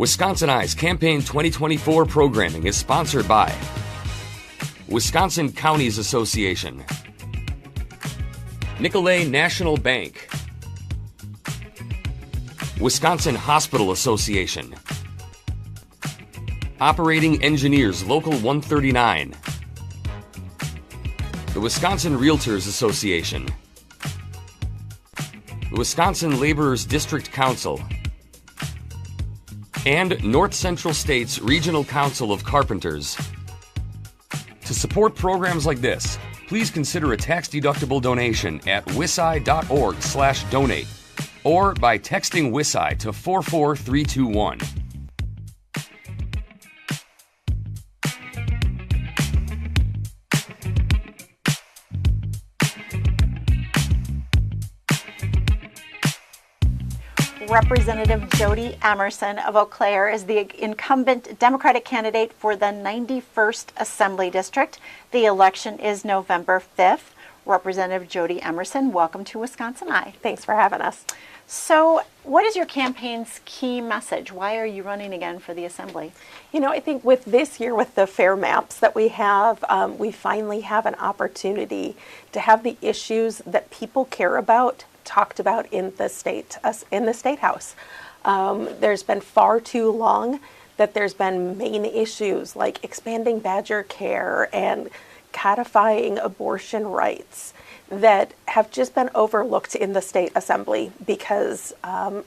WisconsinEye's Campaign 2024 programming is sponsored by Wisconsin Counties Association, Nicolet National Bank, Wisconsin Hospital Association, Operating Engineers Local 139, the Wisconsin Realtors Association, the Wisconsin Laborers District Council, and North Central State's Regional Council of Carpenters. To support programs like this, please consider a tax-deductible donation at wisi.org/donate or by texting WisI to 44321. Representative Jodi Emerson of Eau Claire is the incumbent Democratic candidate for the 91st Assembly District. The election is November 5th. Representative Jodi Emerson, welcome to WisconsinEye. Thanks for having us. So, what is your campaign's key message? Why are you running again for the Assembly? You know, I think with this year, with the fair maps that we have, we finally have an opportunity to have the issues that people care about talked about in the state house. There's been far too long that there's been main issues like expanding Badger care and codifying abortion rights that have just been overlooked in the state assembly because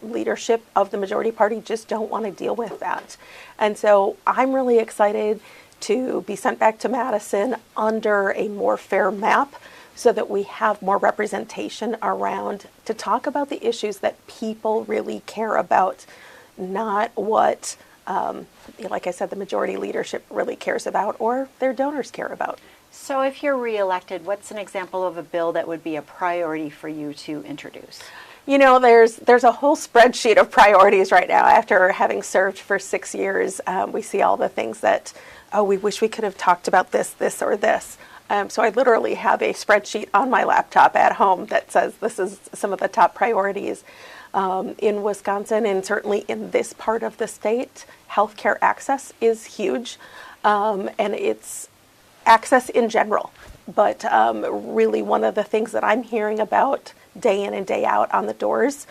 leadership of the majority party just don't want to deal with that. And so I'm really excited to be sent back to Madison under a more fair map so that we have more representation around to talk about the issues that people really care about, not what, like I said, the majority leadership really cares about or their donors care about. So if you're reelected, what's an example of a bill that would be a priority for you to introduce? You know, there's a whole spreadsheet of priorities right now. After having served for 6 years, we see all the things that, we wish we could have talked about this, or this. So I literally have a spreadsheet on my laptop at home that says this is some of the top priorities in Wisconsin, and certainly in this part of the state. Healthcare access is huge, and it's access in general. But really one of the things that I'm hearing about day in and day out on the doors,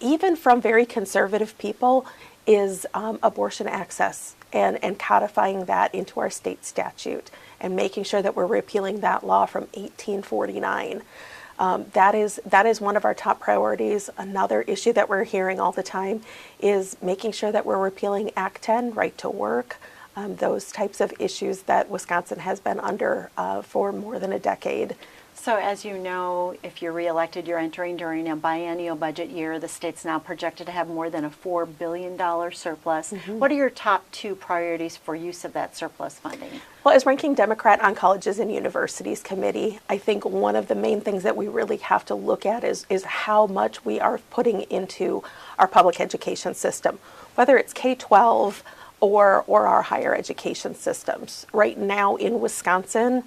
even from very conservative people, is abortion access and codifying that into our state statute and making sure that we're repealing that law from 1849. That is one of our top priorities. Another issue that we're hearing all the time is making sure that we're repealing Act 10, right to work, those types of issues that Wisconsin has been under for more than a decade. So as you know, if you're reelected, you're entering during a biennial budget year. The state's now projected to have more than a $4 billion surplus. Mm-hmm. What are your top two priorities for use of that surplus funding? Well, as ranking Democrat on Colleges and Universities Committee, I think one of the main things that we really have to look at is how much we are putting into our public education system, whether it's K-12 or our higher education systems. Right now in Wisconsin,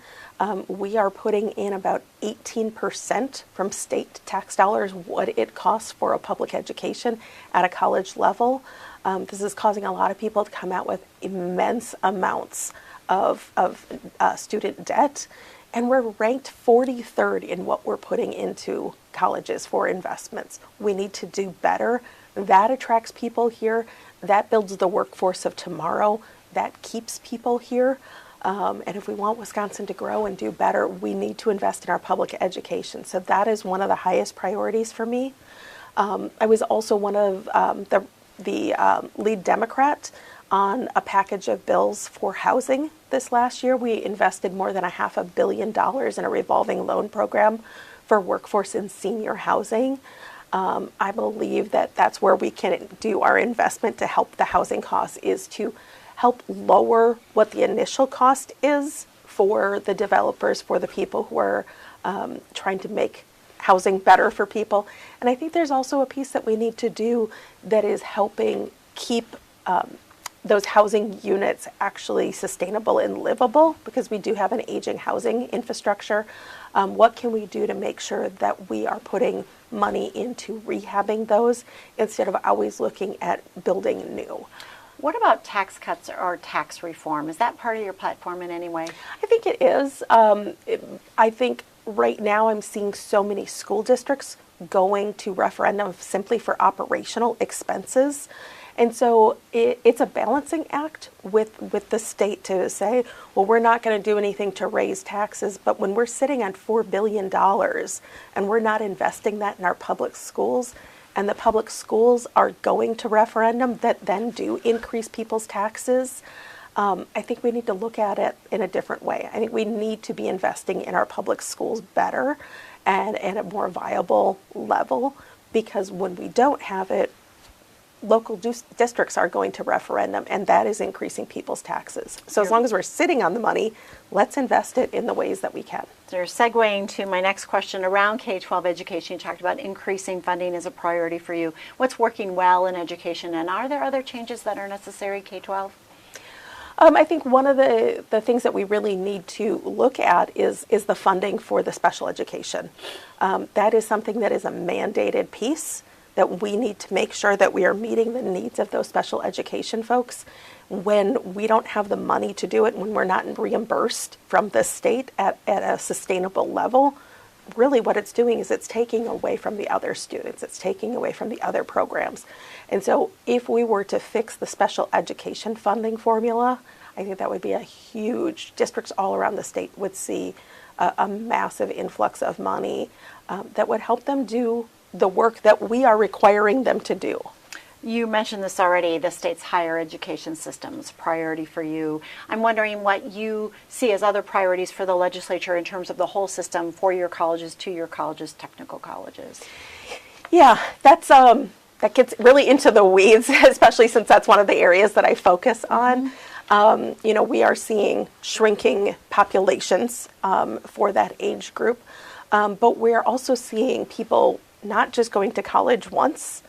we are putting in about 18% from state tax dollars what it costs for a public education at a college level. This is causing a lot of people to come out with immense amounts of student debt, and we're ranked 43rd in what we're putting into colleges for investments. We need to do better. That attracts people here. That builds the workforce of tomorrow. That keeps people here. And if we want Wisconsin to grow and do better, we need to invest in our public education. So that is one of the highest priorities for me. I was also one of the lead Democrat on a package of bills for housing this last year. We invested more than $500 million in a revolving loan program for workforce and senior housing. I believe that that's where we can do our investment to help the housing costs, is to help lower what the initial cost is for the developers, for the people who are trying to make housing better for people. And I think there's also a piece that we need to do that is helping keep those housing units actually sustainable and livable, because we do have an aging housing infrastructure. What can we do to make sure that we are putting money into rehabbing those instead of always looking at building new? What about tax cuts or tax reform? Is that part of your platform in any way? I think it is. I think right now I'm seeing so many school districts going to referendum simply for operational expenses. And so it's a balancing act with the state to say, well, we're not going to do anything to raise taxes, but when we're sitting on $4 billion and we're not investing that in our public schools, and the public schools are going to referendum that then do increase people's taxes, I think we need to look at it in a different way. I think we need to be investing in our public schools better and at a more viable level, because when we don't have it, local districts are going to referendum, and that is increasing people's taxes. So as long as we're sitting on the money, let's invest it in the ways that we can. So you're segueing to my next question around K-12 education. You talked about increasing funding as a priority for you. What's working well in education, and are there other changes that are necessary K-12? I think one of the things that we really need to look at is the funding for the special education. That is something that is a mandated piece that we need to make sure that we are meeting the needs of those special education folks. When we don't have the money to do it, when we're not reimbursed from the state at a sustainable level, really what it's doing is it's taking away from the other students. It's taking away from the other programs. And so if we were to fix the special education funding formula, I think that would be a huge, districts all around the state would see a massive influx of money that would help them do the work that we are requiring them to do. You mentioned this already, the state's higher education system's priority for you. I'm wondering what you see as other priorities for the legislature in terms of the whole system, four-year colleges, two-year colleges, technical colleges. Yeah, that gets really into the weeds, especially since that's one of the areas that I focus on. We are seeing shrinking populations for that age group, but we're also seeing people not just going to college once.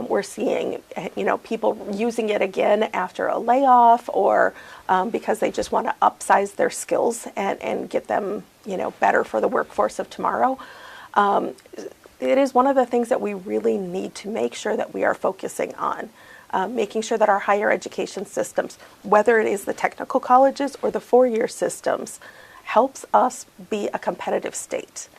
We're seeing, people using it again after a layoff or because they just want to upsize their skills and get them, better for the workforce of tomorrow. It is one of the things that we really need to make sure that we are focusing on, making sure that our higher education systems, whether it is the technical colleges or the four-year systems, helps us be a competitive state.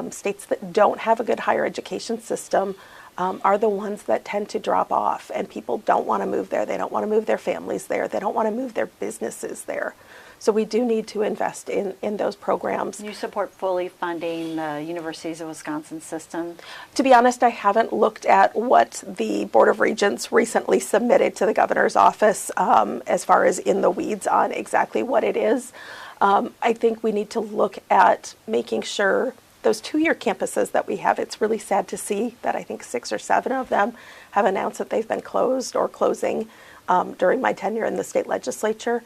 States that don't have a good higher education system are the ones that tend to drop off, and people don't want to move there. They don't want to move their families there. They don't want to move their businesses there. So we do need to invest in those programs. You support fully funding the Universities of Wisconsin system? To be honest, I haven't looked at what the Board of Regents recently submitted to the governor's office as far as in the weeds on exactly what it is. I think we need to look at making sure those two-year campuses that we have, it's really sad to see that I think 6 or 7 of them have announced that they've been closed or closing during my tenure in the state legislature.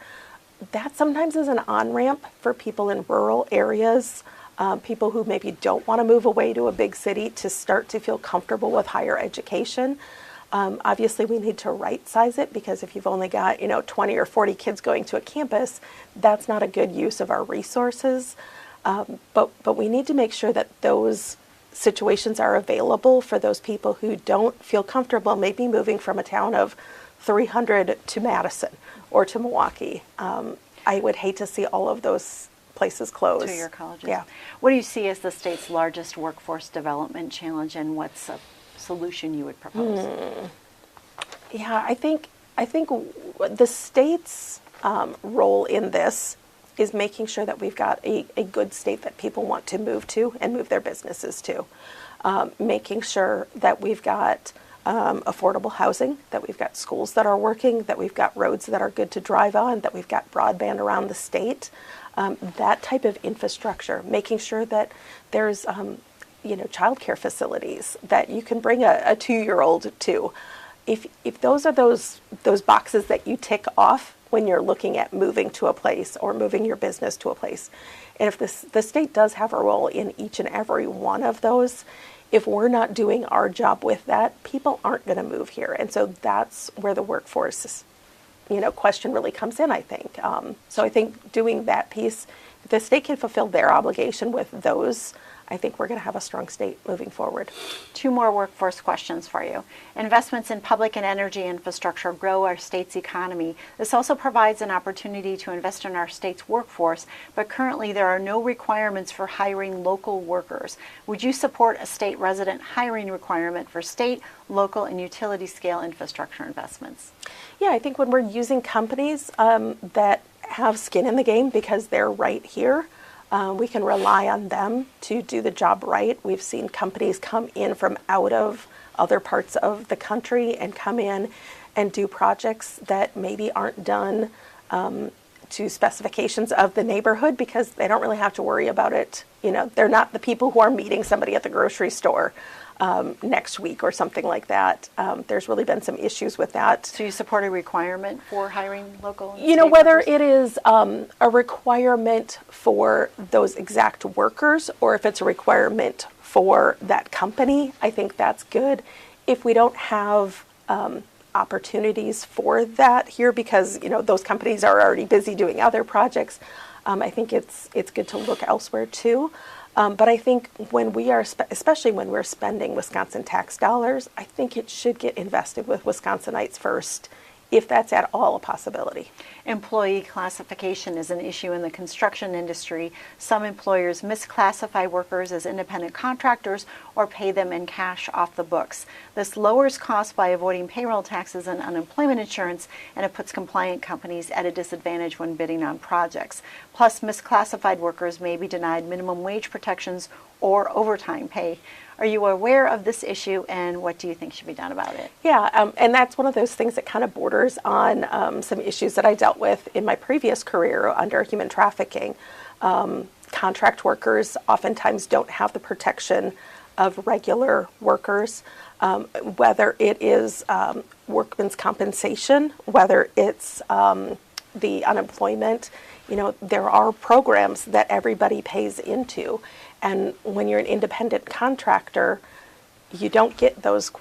That sometimes is an on-ramp for people in rural areas, people who maybe don't want to move away to a big city to start to feel comfortable with higher education. Obviously, we need to right-size it, because if you've only got 20 or 40 kids going to a campus, that's not a good use of our resources. But we need to make sure that those situations are available for those people who don't feel comfortable maybe moving from a town of 300 to Madison or to Milwaukee. I would hate to see all of those places close. Two-year colleges. Yeah. What do you see as the state's largest workforce development challenge, and what's a solution you would propose? Yeah, I think the state's role in this is making sure that we've got a good state that people want to move to and move their businesses to. Making sure that we've got affordable housing, that we've got schools that are working, that we've got roads that are good to drive on, that we've got broadband around the state. That type of infrastructure, making sure that there's childcare facilities that you can bring a 2-year-old to. If those are those boxes that you tick off when you're looking at moving to a place or moving your business to a place, and if the state does have a role in each and every one of those, if we're not doing our job with that, people aren't going to move here. And so that's where the workforce question really comes in, I think. So I think doing that piece, if the state can fulfill their obligation with those, I think we're going to have a strong state moving forward. Two more workforce questions for you. Investments in public and energy infrastructure grow our state's economy. This also provides an opportunity to invest in our state's workforce, but currently there are no requirements for hiring local workers. Would you support a state resident hiring requirement for state, local, and utility scale infrastructure investments? Yeah, I think when we're using companies that have skin in the game because they're right here, we can rely on them to do the job right. We've seen companies come in from out of other parts of the country and come in and do projects that maybe aren't done to specifications of the neighborhood because they don't really have to worry about it. You know, they're not the people who are meeting somebody at the grocery store next week or something like that. There's really been some issues with that. So you support a requirement for hiring local and You know, state whether workers? it is a requirement for those exact workers or if it's a requirement for that company, I think that's good. If we don't have opportunities for that here because, you know, those companies are already busy doing other projects, I think it's good to look elsewhere too. But I think when we are, especially when we're spending Wisconsin tax dollars, I think it should get invested with Wisconsinites first, if that's at all a possibility. Employee classification is an issue in the construction industry. Some employers misclassify workers as independent contractors or pay them in cash off the books. This lowers costs by avoiding payroll taxes and unemployment insurance, and it puts compliant companies at a disadvantage when bidding on projects. Plus, misclassified workers may be denied minimum wage protections or overtime pay. Are you aware of this issue, and what do you think should be done about it? Yeah, and that's one of those things that kind of borders on some issues that I dealt with in my previous career under human trafficking. Contract workers oftentimes don't have the protection of regular workers, whether it is workman's compensation, whether it's the unemployment. You know, there are programs that everybody pays into. And when you're an independent contractor, you don't get those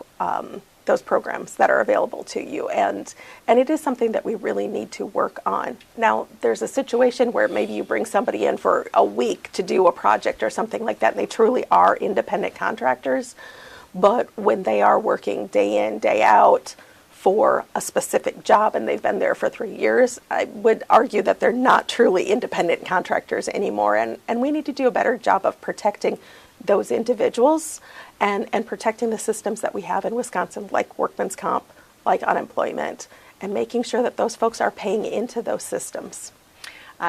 programs that are available to you. And it is something that we really need to work on. Now, there's a situation where maybe you bring somebody in for a week to do a project or something like that, and they truly are independent contractors. But when they are working day in, day out for a specific job and they've been there for 3 years, I would argue that they're not truly independent contractors anymore. And we need to do a better job of protecting those individuals and protecting the systems that we have in Wisconsin, like workman's comp, like unemployment, and making sure that those folks are paying into those systems.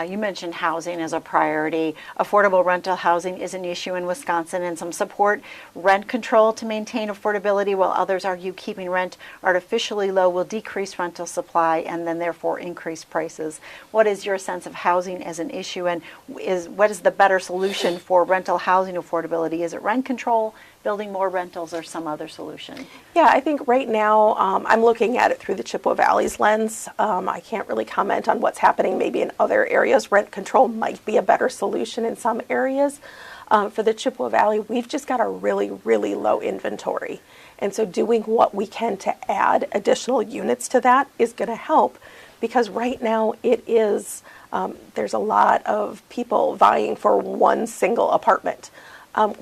You mentioned housing as a priority. Affordable rental housing is an issue in Wisconsin, and some support rent control to maintain affordability, while others argue keeping rent artificially low will decrease rental supply and then therefore increase prices. What is your sense of housing as an issue, and what is the better solution for rental housing affordability? Is it rent control, building more rentals, or some other solution? Yeah, I think right now I'm looking at it through the Chippewa Valley's lens. I can't really comment on what's happening maybe in other areas. Rent control might be a better solution in some areas. For the Chippewa Valley, we've just got a really, really low inventory. And so doing what we can to add additional units to that is going to help, because right now it is, there's a lot of people vying for one single apartment.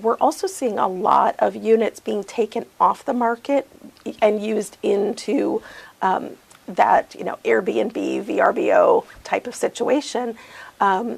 We're also seeing a lot of units being taken off the market and used into that, you know, Airbnb, VRBO type of situation,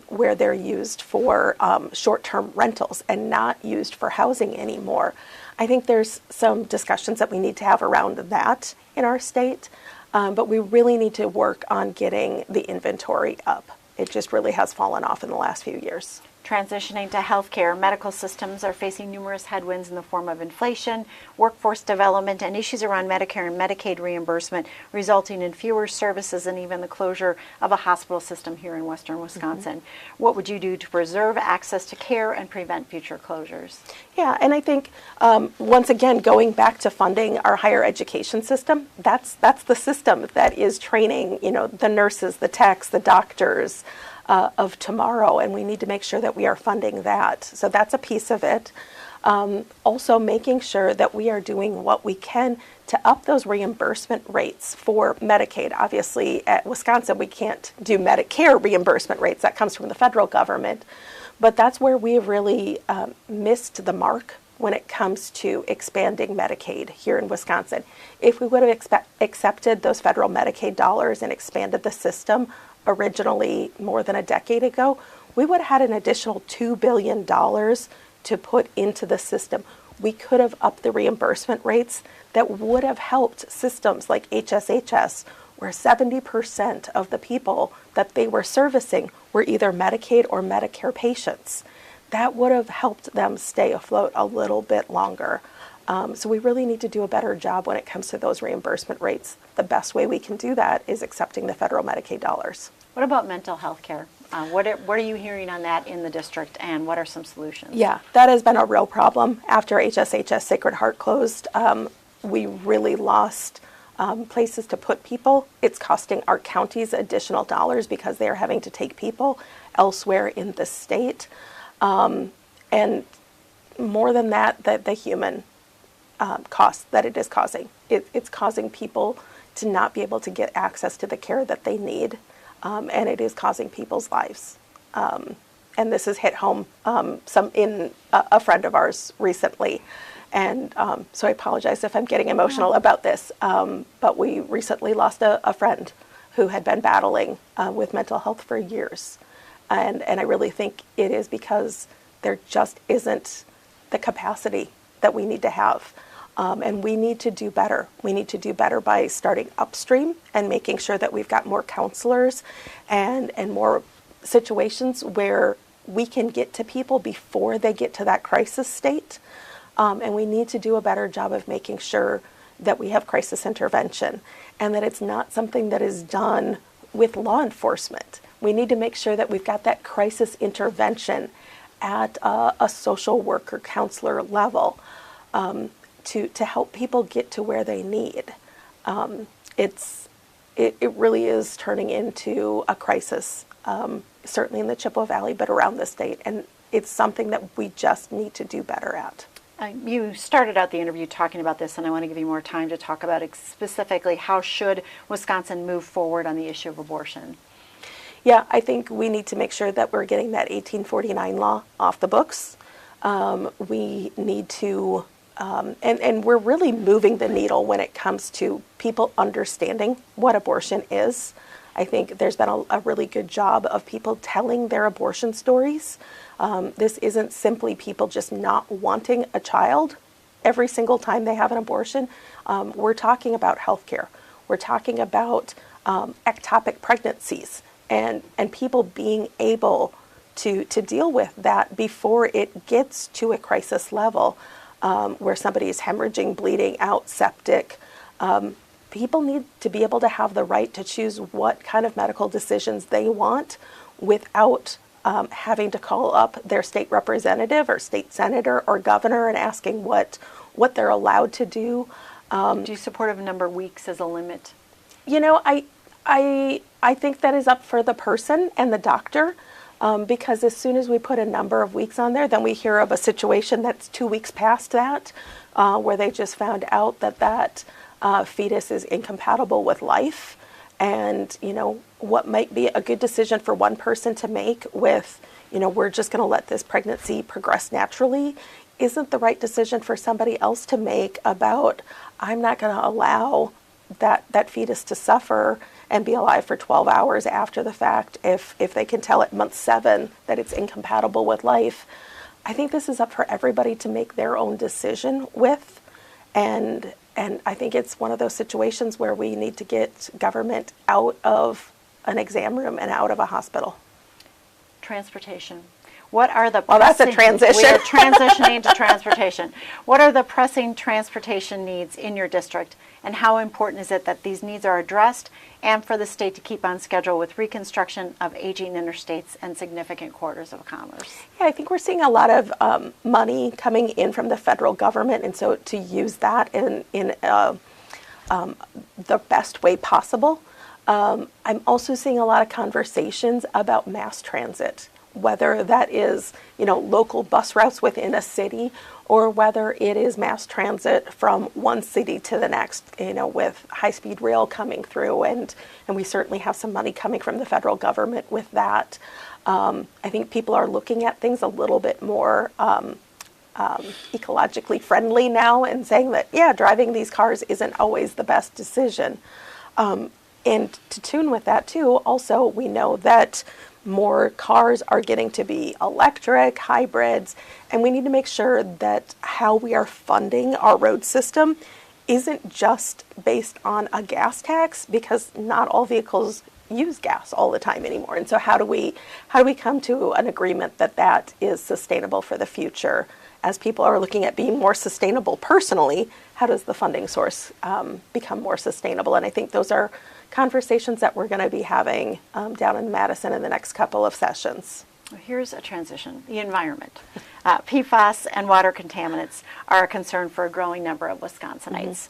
where they're used for short-term rentals and not used for housing anymore. I think there's some discussions that we need to have around that in our state, but we really need to work on getting the inventory up. It just really has fallen off in the last few years. Transitioning to healthcare, medical systems are facing numerous headwinds in the form of inflation, workforce development, and issues around Medicare and Medicaid reimbursement, resulting in fewer services and even the closure of a hospital system here in western Wisconsin. Mm-hmm. What would you do to preserve access to care and prevent future closures? Yeah, and I think, once again, going back to funding our higher education system, that's the system that is training, you know, the nurses, the techs, the doctors, of tomorrow, and we need to make sure that we are funding that. So that's a piece of it. Also making sure that we are doing what we can to up those reimbursement rates for Medicaid. Obviously, at Wisconsin, we can't do Medicare reimbursement rates. That comes from the federal government. But that's where we have really missed the mark when it comes to expanding Medicaid here in Wisconsin. If we would have accepted those federal Medicaid dollars and expanded the system originally more than a decade ago, we would have had an additional $2 billion to put into the system. We could have upped the reimbursement rates that would have helped systems like HSHS, where 70% of the people that they were servicing were either Medicaid or Medicare patients. That would have helped them stay afloat a little bit longer. So we really need to do a better job when it comes to those reimbursement rates. The best way we can do that is accepting the federal Medicaid dollars. What about mental health care? What are you hearing on that in the district, and what are some solutions? Yeah, that has been a real problem. After HSHS Sacred Heart closed, we really lost places to put people. It's costing our counties additional dollars because they are having to take people elsewhere in the state. And more than that, the human cost that it is causing. It's causing people to not be able to get access to the care that they need, and it is causing people's lives. And this has hit home in a friend of ours recently. And so I apologize if I'm getting emotional about this, but we recently lost a friend who had been battling with mental health for years. And I really think it is because there just isn't the capacity that we need to have. And we need to do better. We need to do better by starting upstream and making sure that we've got more counselors and more situations where we can get to people before they get to that crisis state. And we need to do a better job of making sure that we have crisis intervention and that it's not something that is done with law enforcement. We need to make sure that we've got that crisis intervention at a social worker counselor level to help people get to where they need. It really is turning into a crisis, certainly in the Chippewa Valley, but around the state. And it's something that we just need to do better at. You started out the interview talking about this, and I want to give you more time to talk about it specifically. How should Wisconsin move forward on the issue of abortion? Yeah, I think we need to make sure that we're getting that 1849 law off the books. We need to, and we're really moving the needle when it comes to people understanding what abortion is. I think there's been a really good job of people telling their abortion stories. This isn't simply people just not wanting a child every single time they have an abortion. We're talking about healthcare. We're talking about ectopic pregnancies and people being able to deal with that before it gets to a crisis level where somebody is hemorrhaging, bleeding out, septic. People need to be able to have the right to choose what kind of medical decisions they want without having to call up their state representative or state senator or governor and asking what they're allowed to do. Do you support a number of weeks as a limit? You know, I think that is up for the person and the doctor, because as soon as we put a number of weeks on there, then we hear of a situation that's 2 weeks past that, where they just found out that fetus is incompatible with life. And, you know, what might be a good decision for one person to make with, you know, we're just going to let this pregnancy progress naturally, isn't the right decision for somebody else to make about, I'm not going to allow that fetus to suffer and be alive for 12 hours after the fact if they can tell at month 7 that it's incompatible with life. I think this is up for everybody to make their own decision with. And I think it's one of those situations where we need to get government out of an exam room and out of a hospital. Transportation. What are the well, that's a transition. We are transitioning to transportation. What are the pressing transportation needs in your district, and how important is it that these needs are addressed and for the state to keep on schedule with reconstruction of aging interstates and significant corridors of commerce? Yeah, I think we're seeing a lot of money coming in from the federal government, and so to use that in the best way possible. I'm also seeing a lot of conversations about mass transit. whether that is, local bus routes within a city, or whether it is mass transit from one city to the next, with high-speed rail coming through, and we certainly have some money coming from the federal government with that. I think people are looking at things a little bit more ecologically friendly now, and saying that, driving these cars isn't always the best decision. And to tune with that too, also we know that more cars are getting to be electric, hybrids, and we need to make sure that how we are funding our road system isn't just based on a gas tax, because not all vehicles use gas all the time anymore. And so how do we come to an agreement that that is sustainable for the future? As people are looking at being more sustainable personally, how does the funding source become more sustainable? And I think those are conversations that we're going to be having down in Madison in the next couple of sessions. Here's a transition, the environment. PFAS and water contaminants are a concern for a growing number of Wisconsinites.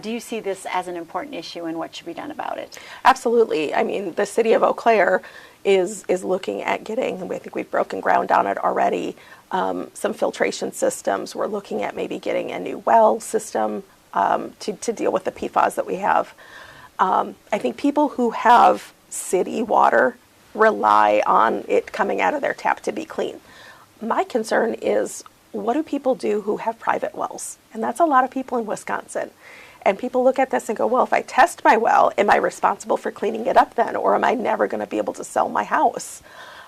Do you see this as an important issue, and what should be done about it? Absolutely. I mean, the city of Eau Claire is looking at getting, I think we've broken ground on it already, some filtration systems. We're looking at maybe getting a new well system to deal with the PFAS that we have. I think people who have city water rely on it coming out of their tap to be clean. My concern is, what do people do who have private wells? And that's a lot of people in Wisconsin. And people look at this and go, well, if I test my well, am I responsible for cleaning it up then? Or am I never going to be able to sell my house?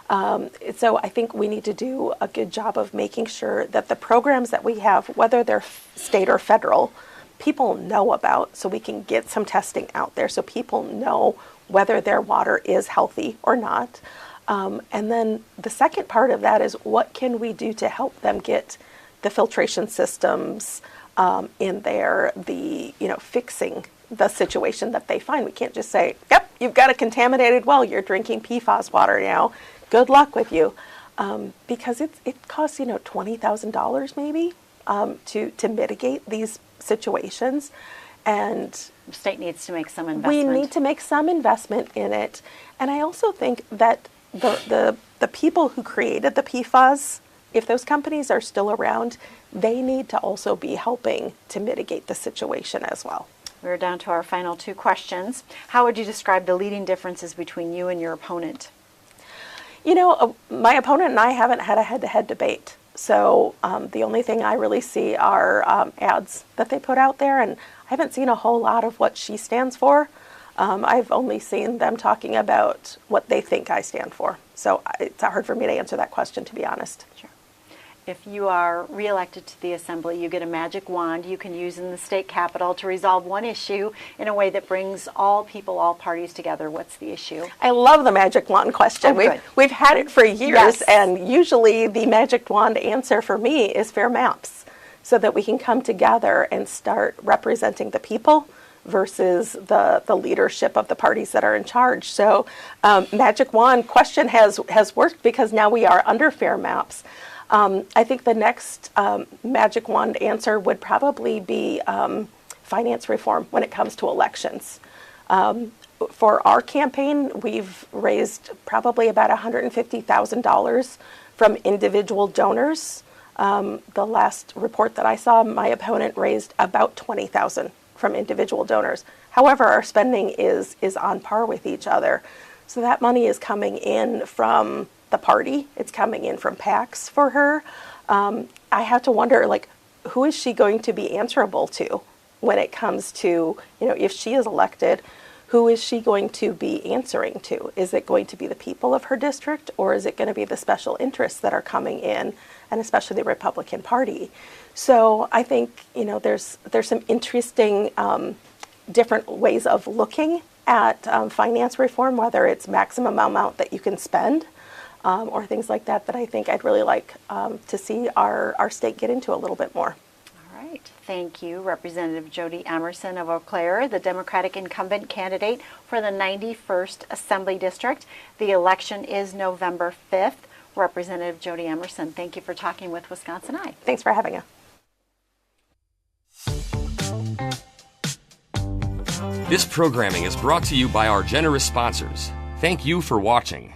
So I think we need to do a good job of making sure that the programs that we have, whether they're state or federal, people know about, so we can get some testing out there so people know whether their water is healthy or not. And then the second part of that is, what can we do to help them get the filtration systems in there, fixing the situation that they find. We can't just say, yep, you've got a contaminated well, you're drinking PFAS water now, good luck with you. Because it costs, $20,000 maybe to mitigate these situations. And the state needs to make some investment. We need to make some investment in it. And I also think that the people who created the PFAS, if those companies are still around, they need to also be helping to mitigate the situation as well. We're down to our final two questions. How would you describe the leading differences between you and your opponent? My opponent and I haven't had a head-to-head debate. So the only thing I really see are ads that they put out there, and I haven't seen a whole lot of what she stands for. I've only seen them talking about what they think I stand for. So it's hard for me to answer that question, to be honest. Sure. If you are reelected to the Assembly, you get a magic wand you can use in the state capitol to resolve one issue in a way that brings all people, all parties together. What's the issue? I love the magic wand question. We've had it for years, yes. And usually the magic wand answer for me is fair maps, so that we can come together and start representing the people versus the leadership of the parties that are in charge. So magic wand question has worked, because now we are under fair maps. I think the next magic wand answer would probably be finance reform when it comes to elections. For our campaign, we've raised probably about $150,000 from individual donors. The last report that I saw, my opponent raised about $20,000 from individual donors. However, our spending is on par with each other. So that money is coming in from the party. It's coming in from PACs for her. I have to wonder, who is she going to be answerable to when it comes to, if she is elected, who is she going to be answering to? Is it going to be the people of her district, or is it going to be the special interests that are coming in, and especially the Republican Party? So I think, there's some interesting different ways of looking at finance reform, whether it's maximum amount that you can spend, or things like that I think I'd really like to see our state get into a little bit more. All right. Thank you, Representative Jodi Emerson of Eau Claire, the Democratic incumbent candidate for the 91st Assembly District. The election is November 5th. Representative Jodi Emerson, thank you for talking with WisconsinEye. Thanks for having us. This programming is brought to you by our generous sponsors. Thank you for watching.